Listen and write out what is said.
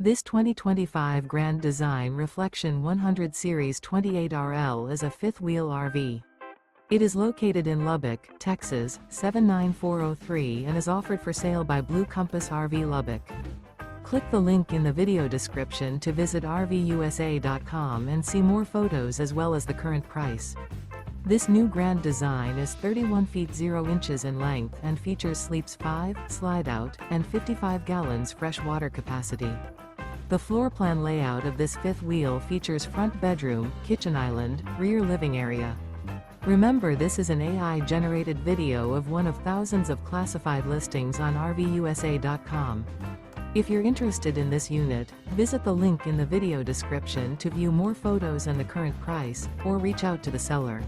This 2025 Grand Design Reflection 100 Series 28RL is a fifth-wheel RV. It is located in Lubbock, Texas, 79403 and is offered for sale by Blue Compass RV Lubbock. Click the link in the video description to visit RVUSA.com and see more photos as well as the current price. This new Grand Design is 31 feet 0 inches in length and features sleeps 5, Slideout, and 55 gallons fresh water capacity. The floor plan layout of this fifth wheel features front bedroom, kitchen island, rear living area. Remember, this is an AI-generated video of one of thousands of classified listings on RVUSA.com. If you're interested in this unit, visit the link in the video description to view more photos and the current price, or reach out to the seller.